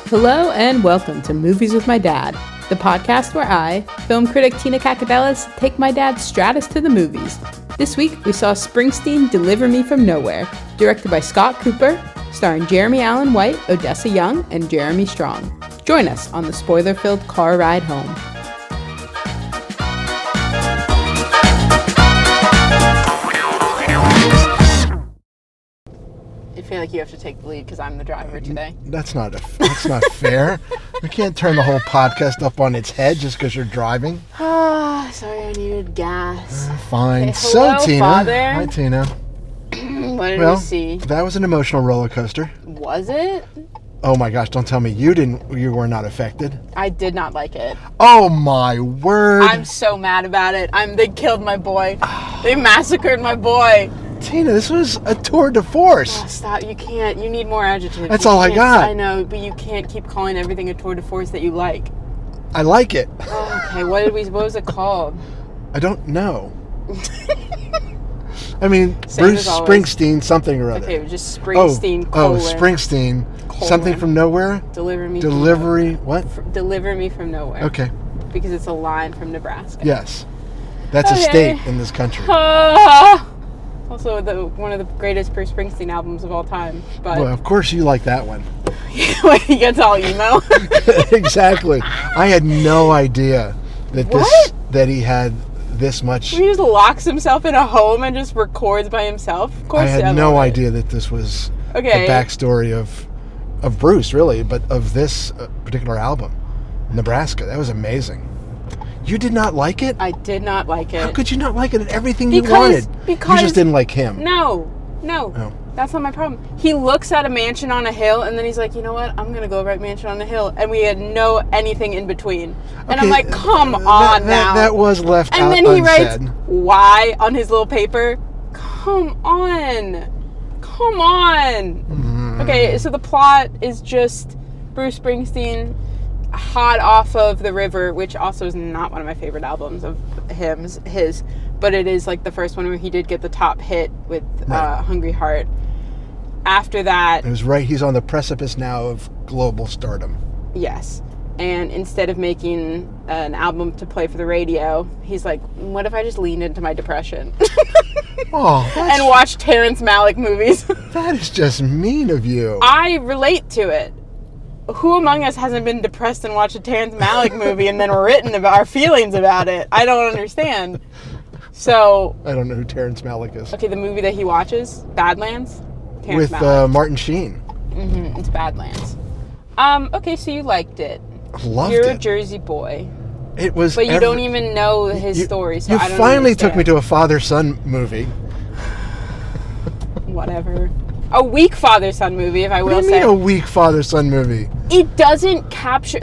Hello and welcome to Movies with My Dad, the podcast where I, film critic Tina Kakadelis, take my dad Stratis to the movies. This week we saw Springsteen Deliver Me From Nowhere, directed by Scott Cooper, starring Jeremy Allen White, Odessa Young, and Jeremy Strong. Join us on the spoiler-filled car ride home. I feel like you have to take the lead because I'm the driver today. That's not fair. We can't turn the whole podcast up on its head just because you're driving. Sorry, I needed gas. Fine. Okay, hello, so, Tina. Father. Hi, Tina. What did we see? That was an emotional roller coaster. Was it? Oh my gosh! Don't tell me you were not affected. I did not like it. Oh my word! I'm so mad about it. They killed my boy. They massacred my boy. Tina, this was a tour de force. Oh, stop. You can't. You need more adjectives. That's all I got. I know, but you can't keep calling everything a tour de force that you like. I like it. Oh, okay, what was it called? I don't know. I mean, Same Bruce Springsteen, something or other. Okay, just Springsteen, Springsteen, something from nowhere? Deliver me from nowhere. Okay. Because it's a line from Nebraska. Yes. That's a state in this country. Also, one of the greatest Bruce Springsteen albums of all time. But well, of course you like that one. When he gets all emo. Exactly. I had no idea that he had this much. He just locks himself in a home and just records by himself. Of course, I had no idea that this was the backstory of Bruce, really, but of this particular album, Nebraska. That was amazing. You did not like it? I did not like it. How could you not like it? Everything you wanted. Because you just didn't like him. No. That's not my problem. He looks at a mansion on a hill and then he's like, you know what? I'm going to go write mansion on the hill. And we had anything in between. And I'm like, come on now. That was left out unsaid. And then he writes, why on his little paper? Come on. Mm-hmm. Okay, so the plot is just Bruce Springsteen hot off of The River, which also is not one of my favorite albums of his, but it is like the first one where he did get the top hit with Hungry Heart. After that, it was he's on the precipice now of global stardom. Yes. And instead of making an album to play for the radio, he's like, what if I just leaned into my depression? And watch Terrence Malick movies? That is just mean of you. I relate to it. Who among us hasn't been depressed and watched a Terrence Malick movie and then written about our feelings about it? I don't understand. So I don't know who Terrence Malick is. Okay, the movie that he watches, Badlands. With Martin Sheen. Mm-hmm, it's Badlands. Okay, so you liked it. Loved You're it. a Jersey boy. It was. But you don't even know his story, so I don't finally took me to a father-son movie. Whatever. A weak father-son movie, if I will say. What do you mean a weak father-son movie? It doesn't capture,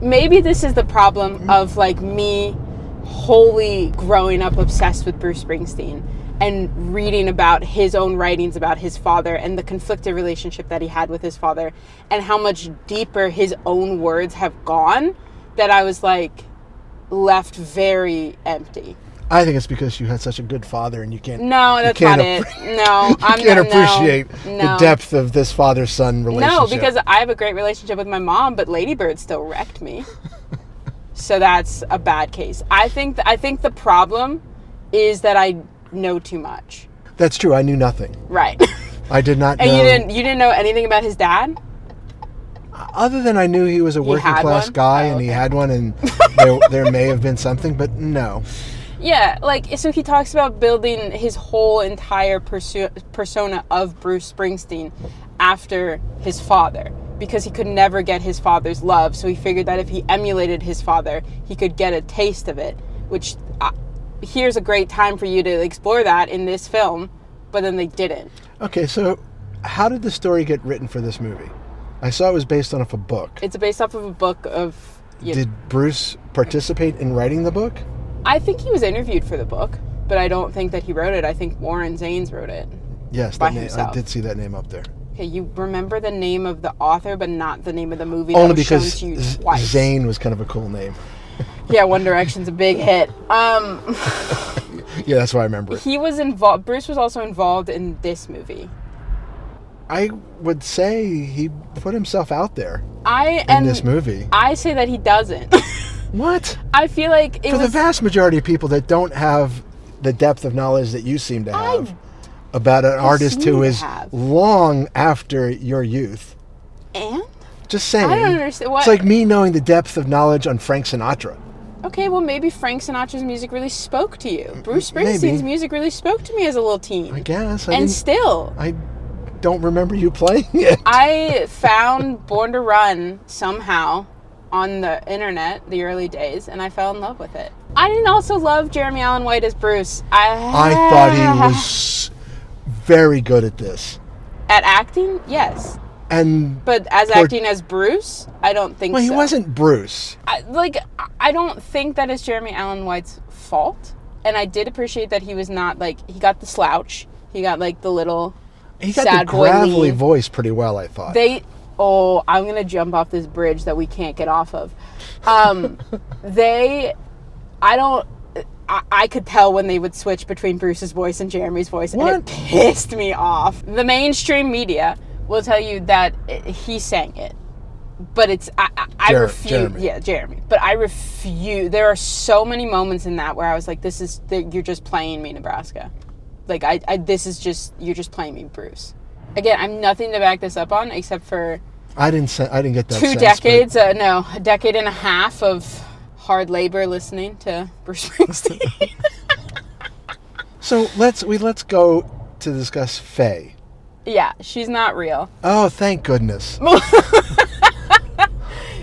maybe this is the problem of, me wholly growing up obsessed with Bruce Springsteen and reading about his own writings about his father and the conflicted relationship that he had with his father and how much deeper his own words have gone that I was, left very empty. I think it's because you had such a good father and you can't... No, that's not it. No. You can't appreciate the depth of this father-son relationship. No, because I have a great relationship with my mom, but Lady Bird still wrecked me. So that's a bad case. I think the problem is that I know too much. That's true. I knew nothing. Right. I did not know... And you didn't know anything about his dad? Other than I knew he was a working-class guy and he had one and there may have been something, but no. Yeah, so he talks about building his whole entire persona of Bruce Springsteen after his father because he could never get his father's love. So he figured that if he emulated his father, he could get a taste of it, which here's a great time for you to explore that in this film, but then they didn't. Okay, so how did the story get written for this movie? I saw it was based off a book. It's based off of a book of... Did Bruce participate in writing the book? I think he was interviewed for the book, but I don't think that he wrote it. I think Warren Zanes wrote it. Yes, by himself. I did see that name up there. Okay, you remember the name of the author, but not the name of the movie Only that was because shown to you twice. Zane was kind of a cool name. Yeah, One Direction's a big hit. Yeah, that's why I remember it. He was involved. Bruce was also involved in this movie. I would say he put himself out there in this movie. I say that he doesn't. What? I feel like For the vast majority of people that don't have the depth of knowledge that you seem to have about an artist who is long after your youth. And? Just saying. I don't understand. What? It's like me knowing the depth of knowledge on Frank Sinatra. Okay, well, maybe Frank Sinatra's music really spoke to you. Bruce Springsteen's music really spoke to me as a little teen. I guess. I don't remember you playing it. I found Born to Run somehow on the internet, the early days, and I fell in love with it. I didn't also love Jeremy Allen White as Bruce. I thought he was very good at this. At acting? Yes. But acting as Bruce, I don't think so. Well, he wasn't Bruce. I don't think that is Jeremy Allen White's fault. And I did appreciate that he was not, he got the slouch. He got, the little He got sad the gravelly voice pretty well, I thought. I'm going to jump off this bridge that we can't get off of. I could tell when they would switch between Bruce's voice and Jeremy's voice, and it pissed me off. The mainstream media will tell you that he sang it, but I refuse. Jeremy. Yeah, Jeremy. But I refuse. There are so many moments in that where I was like, you're just playing me, Nebraska. You're just playing me, Bruce. Again, I'm nothing to back this up on except for I didn't get that 2 decades. A decade and a half of hard labor listening to Bruce Springsteen. So let's go to discuss Faye. Yeah, she's not real. Oh, thank goodness.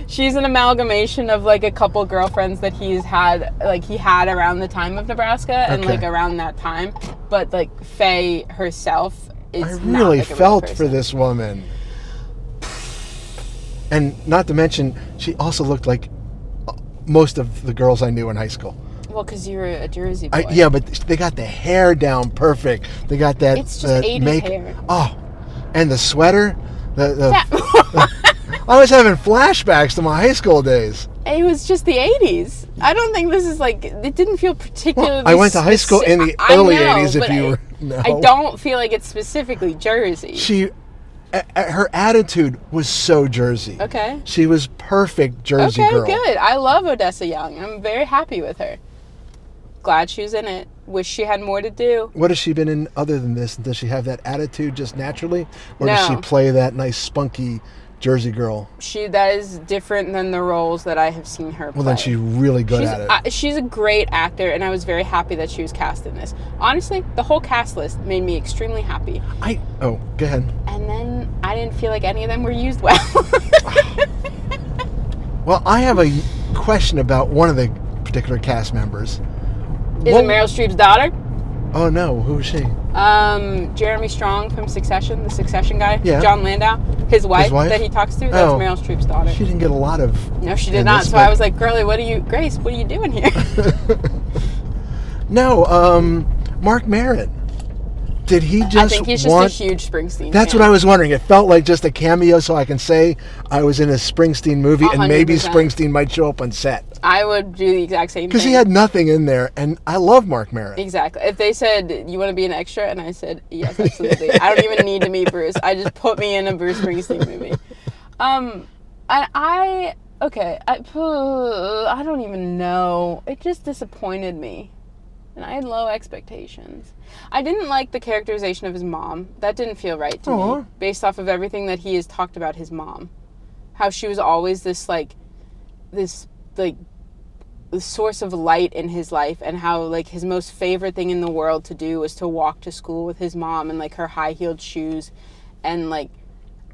She's an amalgamation of a couple girlfriends that he had around the time of Nebraska and around that time. But Faye herself is I really not, felt for this woman. And not to mention, she also looked like most of the girls I knew in high school. Well, because you were a Jersey boy. Yeah, but they got the hair down perfect. They got that. It's just 80s hair. Oh, and the sweater. I was having flashbacks to my high school days. It was just the 80s. I don't think this is it didn't feel particularly. Well, I went to high school in the early 80s. If you know, I don't feel like it's specifically Jersey. Her attitude was so Jersey. Okay. She was perfect Jersey girl. Okay, good. I love Odessa Young. I'm very happy with her. Glad she's in it. Wish she had more to do. What has she been in other than this? Does she have that attitude just naturally? Or does she play that nice, spunky Jersey girl? That is different than the roles that I have seen her play. Well, then she's really good at it. She's a great actor, and I was very happy that she was cast in this. Honestly, the whole cast list made me extremely happy. Go ahead. And then I didn't feel like any of them were used well. Well, I have a question about one of the particular cast members. Is it Meryl Streep's daughter? Oh, no. Who is she? Jeremy Strong from Succession, the Succession guy. Yeah. John Landau. His wife that he talks to, that's Meryl Streep's daughter. She didn't get a lot of... No, she did not. So I was like, Grace, what are you doing here? No, Mark Maron. Did he just I think he's just a huge Springsteen That's fan. what I was wondering. It felt like just a cameo so I can say I was in a Springsteen movie 100%. And maybe Springsteen might show up on set. I would do the exact same thing. Because he had nothing in there, and I love Mark Maron. Exactly. If they said, you want to be an extra? And I said, yes, absolutely. I don't even need to meet Bruce. I just put me in a Bruce Springsteen movie. I don't even know. It just disappointed me. And I had low expectations. I didn't like the characterization of his mom. That didn't feel right to me, based off of everything that he has talked about his mom. How she was always this source of light in his life, and how his most favorite thing in the world to do was to walk to school with his mom in her high-heeled shoes, and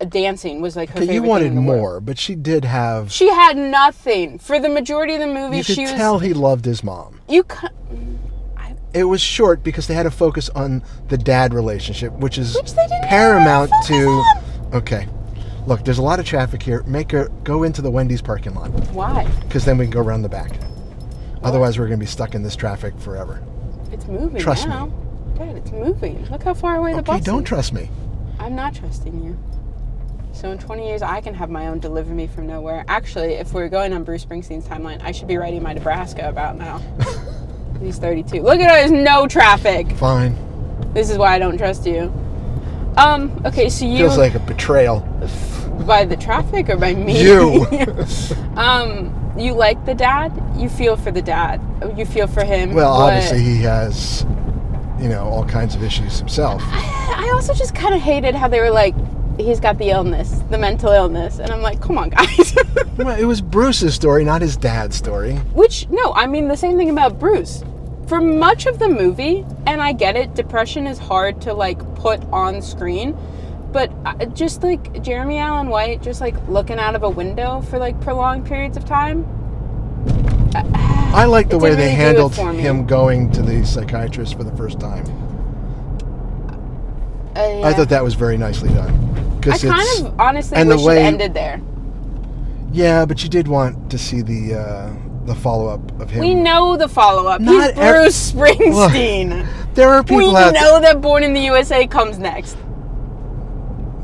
dancing was her favorite thing. You wanted more, but she did have... She had nothing. For the majority of the movie, you could tell he loved his mom. It was short because they had to focus on the dad relationship, which is paramount to... Okay. Look, there's a lot of traffic here. Go into the Wendy's parking lot. Why? Because then we can go around the back. Otherwise, we're going to be stuck in this traffic forever. It's moving Trust now. me. Dad, it's moving. Look how far away the bus is. Okay, don't trust me. I'm not trusting you. So in 20 years, I can have my own Deliver Me From Nowhere. Actually, if we're going on Bruce Springsteen's timeline, I should be writing my Nebraska about now. He's 32. Look at there's no traffic. Fine. This is why I don't trust you. Okay, so you... Feels like a betrayal. By the traffic or by me? You. You like the dad? You feel for the dad. You feel for him. Well, obviously he has, all kinds of issues himself. I also just kind of hated how they were like, he's got the illness, the mental illness. And I'm like, come on, guys. Well, it was Bruce's story, not his dad's story. The same thing about Bruce. For much of the movie, and I get it, depression is hard to, put on screen. But just, Jeremy Allen White just, looking out of a window for, prolonged periods of time. I like the way they handled him going to the psychiatrist for the first time. Yeah. I thought that was very nicely done. I kind of honestly wish it ended there. Yeah, but you did want to see the follow-up of him. We know the follow-up. He's Bruce Springsteen. Look, there are people We know that Born in the USA comes next.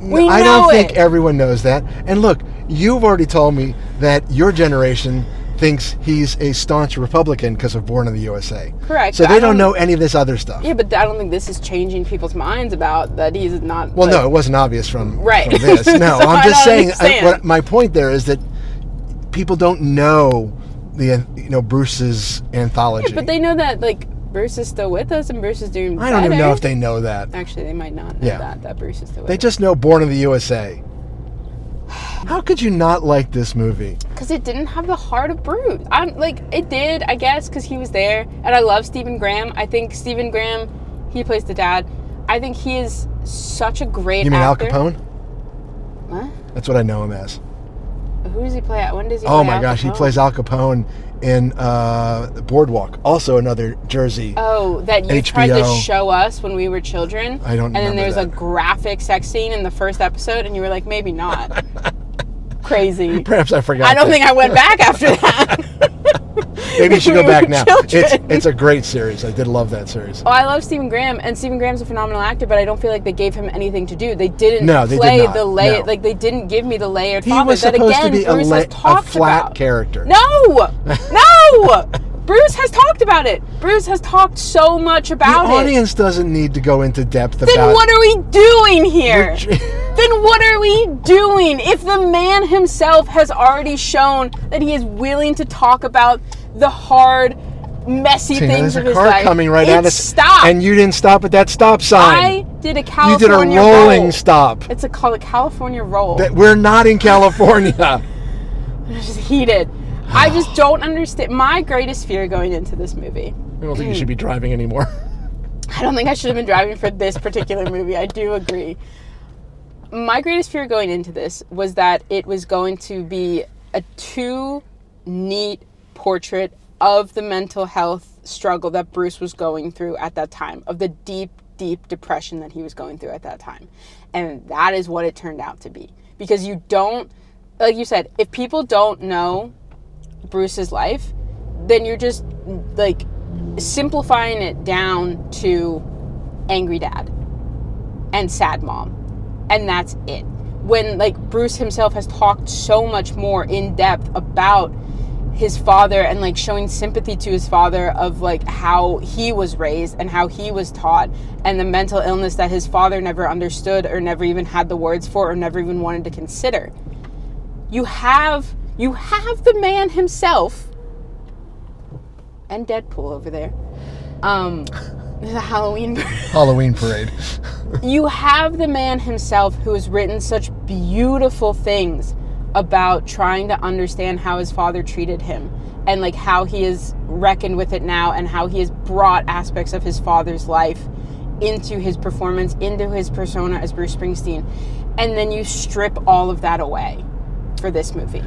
I don't think everyone knows that. And look, you've already told me that your generation thinks he's a staunch Republican because of Born in the USA. Correct. So they don't know any of this other stuff. Yeah, but I don't think this is changing people's minds about that he's not... Well, no, it wasn't obvious from this. No, So I'm just saying, my point there is that people don't know Bruce's anthology. Yeah, but they know that, Bruce is still with us and Bruce is doing better. I don't even know if they know that. Actually, they might not know that Bruce is still with us. They just know Born in the USA. How could you not like this movie? Because it didn't have the heart of Bruce. It did, I guess, because he was there. And I love Stephen Graham. I think Stephen Graham, he plays the dad. I think he is such a great actor. You mean Al Capone? What? That's what I know him as. Who does he play at? When does he play Oh my Al gosh, Capone? he plays Al Capone in Boardwalk. Also another Jersey. Oh, that you HBO. tried to show us when we were children. I don't remember And then there's that. a graphic sex scene in the first episode, and you were like, maybe not. Crazy. Perhaps I forgot. I don't think I went back after that. Maybe you should go back now. Children. It's a great series. I did love that series. Oh, I love Stephen Graham, and Stephen Graham's a phenomenal actor, but I don't feel like they gave him anything to do. They didn't play did not. the layered, No. they didn't give me the layered He father was that supposed again to be Bruce has a talked flat about. character. No! Bruce has talked about it. Bruce has talked so much about it. The audience doesn't need to go into depth about... Then what are we doing here? Then what are we doing? If the man himself has already shown that he is willing to talk about the hard, messy things of his life. There's a car coming right at us. Stop. And you didn't stop at that stop sign. I did a California You did a rolling roll. stop. It's called a California roll. We're not in California. It's just heated. I just don't understand. My greatest fear going into this movie. I don't think you should be driving anymore. I don't think I should have been driving for this particular movie. I do agree. My greatest fear going into this was that it was going to be a too neat portrait of the mental health struggle that Bruce was going through at that time, of the deep, deep depression that he was going through at that time. And that is what it turned out to be. Because you don't, like you said, if people don't know Bruce's life, then you're just simplifying it down to angry dad and sad mom, and that's it. When Bruce himself has talked so much more in depth about his father and showing sympathy to his father of how he was raised and how he was taught, and the mental illness that his father never understood or never even had the words for or never even wanted to consider. You have the man himself, and Deadpool over there. There's a Halloween parade. You have the man himself who has written such beautiful things about trying to understand how his father treated him, and how he has reckoned with it now, and how he has brought aspects of his father's life into his performance, into his persona as Bruce Springsteen. And then you strip all of that away for this movie.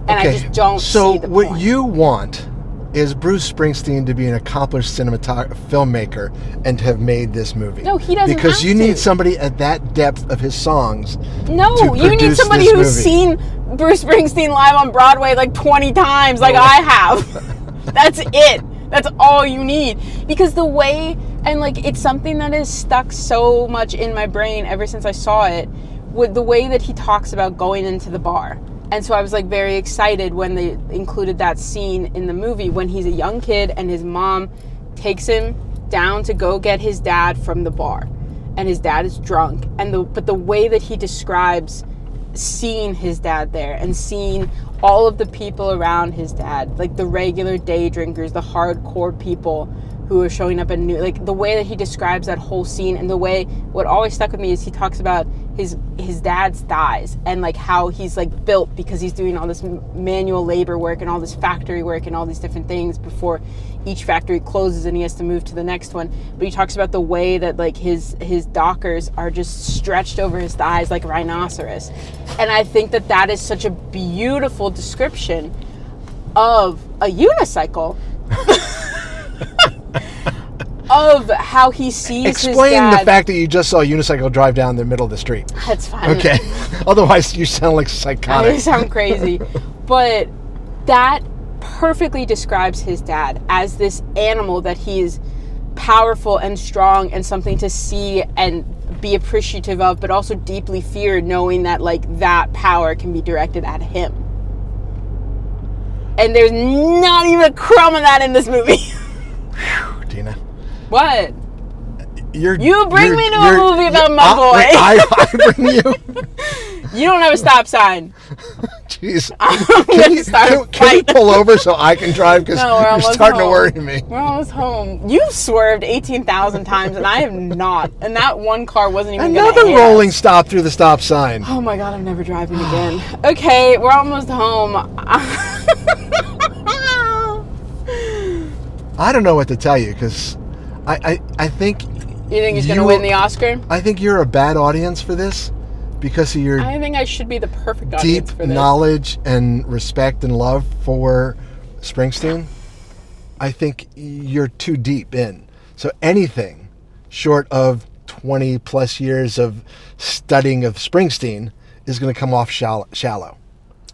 And I just don't see the point. So what you want is Bruce Springsteen to be an accomplished filmmaker and to have made this movie. No, he doesn't Because have you to. need somebody at that depth of his songs. No, to you need produce somebody this who's movie. seen Bruce Springsteen live on Broadway 20 times I have. That's it. That's all you need. Because the way, and it's something that is stuck so much in my brain ever since I saw it. with the way that he talks about going into the bar. And so I was like very excited when they included that scene in the movie when he's a young kid and his mom takes him down to go get his dad from the bar. And his dad is drunk. But the way that he describes seeing his dad there and seeing all of the people around his dad, like the regular day drinkers, the hardcore people who are showing up and like the way that he describes that whole scene, and the way, what always stuck with me is he talks about his dad's thighs and like how he's like built because he's doing all this manual labor work and all this factory work and all these different things before each factory closes and he has to move to the next one. But he talks about the way that like his dockers are just stretched over his thighs like a rhinoceros. And I think that is such a beautiful description of a unicycle. Of how he sees his dad. Explain the fact that you just saw a unicycle drive down the middle of the street. That's fine. Okay. Otherwise, you sound like psychotic. I sound crazy. But that perfectly describes his dad as this animal that he is powerful and strong and something to see and be appreciative of, but also deeply feared, knowing that like that power can be directed at him. And there's not even a crumb of that in this movie. Whew, Dina. What? You bring me to a movie about my boy. I bring you. You don't have a stop sign. Jeez. Can you pull over so I can drive? Because you're starting to worry me. We're almost home. You've swerved 18,000 times, and I have not. And that one car wasn't even going to hit Another rolling stop through the stop sign. Oh my God, I'm never driving again. Okay, we're almost home. I don't know what to tell you, because I think... You think he's going to win the Oscar? I think you're a bad audience for this because of your... I think I should be the perfect audience for this. Deep knowledge and respect and love for Springsteen. I think you're too deep in. So anything short of 20 plus years of studying of Springsteen is going to come off shallow.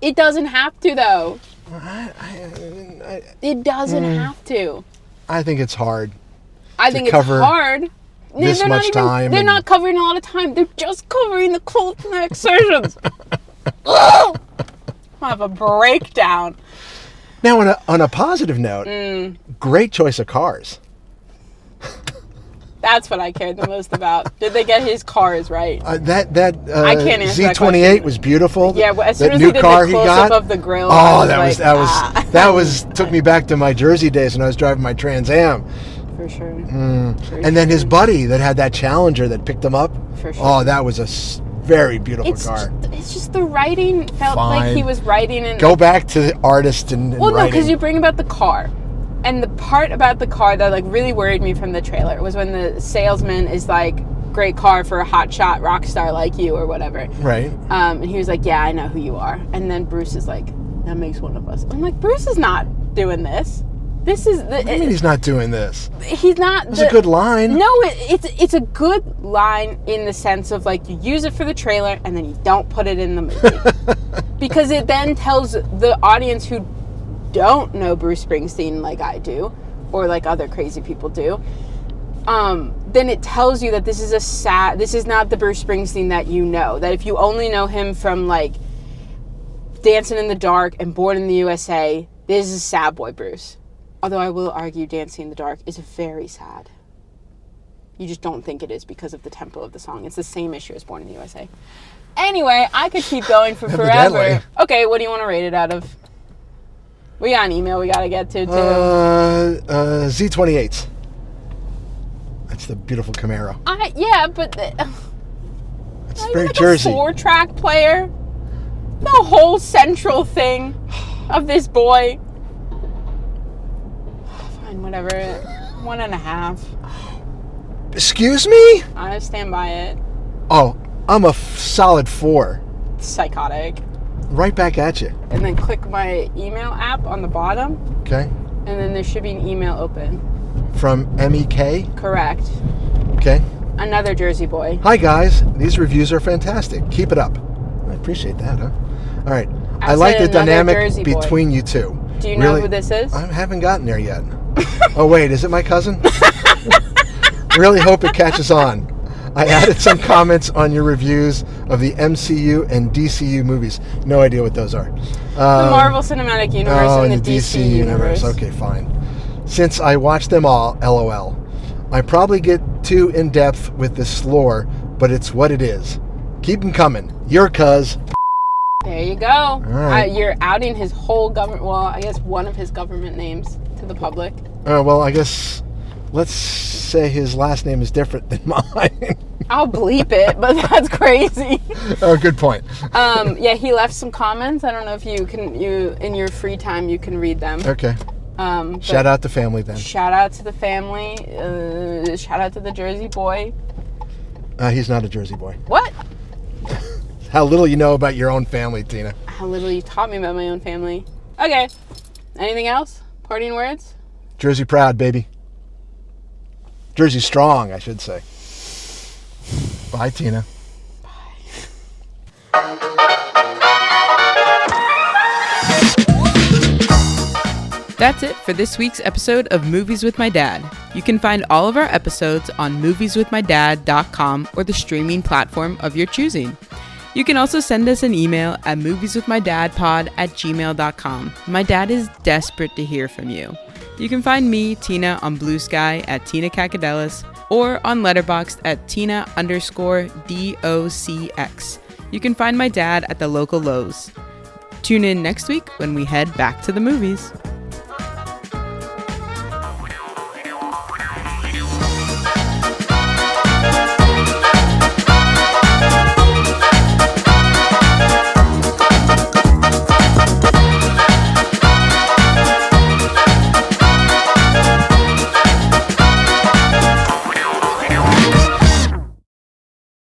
It doesn't have to, though. It doesn't have to. I think it's hard. I think it's hard. This much time. They're not covering a lot of time. They're just covering the close neck sections. I'll have a breakdown. Now, on a positive note, great choice of cars. That's what I cared the most about. Did they get his cars right? I can't answer Z28 was beautiful. Yeah, as soon as new he did car the close-up of the grill. Oh, that took me back to my Jersey days when I was driving my Trans Am. For sure. And then his buddy that had that Challenger that picked him up. For sure. Oh, that was a very beautiful car. It's just the writing felt like he was writing in... Go back to the artist and Well, writing. no, because you bring about the car. And the part about the car that like really worried me from the trailer was when the salesman is like, great car for a hotshot rock star like you or whatever. Right. And he was like, yeah, I know who you are. And then Bruce is like, that makes one of us. I'm like, Bruce is not doing this. This is What do you mean he's not doing this? He's not. It's a good line. No, it's a good line in the sense of like you use it for the trailer and then you don't put it in the movie. Because it then tells the audience who don't know Bruce Springsteen like I do, or like other crazy people do, then it tells you that this is not the Bruce Springsteen that you know. That if you only know him from like Dancing in the Dark and Born in the USA, this is sad boy Bruce. Although I will argue Dancing in the Dark is very sad. You just don't think it is because of the tempo of the song. It's the same issue as Born in the USA. Anyway, I could keep going for forever. Okay, what do you want to rate it out of? We got an email we got to get to, too. Z28s. That's the beautiful Camaro. Yeah, but... It's very like Jersey. A 4-track player. The whole central thing of this boy. Fine, whatever. 1.5. Excuse me? I stand by it. Oh, I'm a solid 4. Psychotic. Right back at you. And then click my email app on the bottom. Okay. And then there should be an email open. From MEK? Correct. Okay. Another Jersey boy. Hi, guys. These reviews are fantastic. Keep it up. I appreciate that, huh? All right. I like the dynamic between you two. Do you know who this is? I haven't gotten there yet. Oh, wait. Is it my cousin? Really hope it catches on. I added some comments on your reviews of the MCU and DCU movies. No idea what those are. The Marvel Cinematic Universe and the DC Universe. Okay, fine. Since I watched them all, LOL. I probably get too in-depth with this lore, but it's what it is. Keep them coming. Your cuz. There you go. All right. You're outing his whole government, well, I guess one of his government names to the public. Well, I guess let's say his last name is different than mine. I'll bleep it, but that's crazy. Oh, good point. Yeah, he left some comments. I don't know if you in your free time, you can read them. Okay. Shout out to family then. Shout out to the family. Shout out to the Jersey boy. He's not a Jersey boy. What? How little you know about your own family, Tina. How little you taught me about my own family. Okay. Anything else? Parting words? Jersey proud, baby. Jersey strong, I should say. Bye, Tina. That's it for this week's episode of Movies with My Dad. You can find all of our episodes on movieswithmydad.com or the streaming platform of your choosing. You can also send us an email at movieswithmydadpod@gmail.com. My dad is desperate to hear from you. You can find me, Tina, on Blue Sky at Tina Kakadelis or on Letterboxd at Tina_DOCX. You can find my dad at the local Lowe's. Tune in next week when we head back to the movies.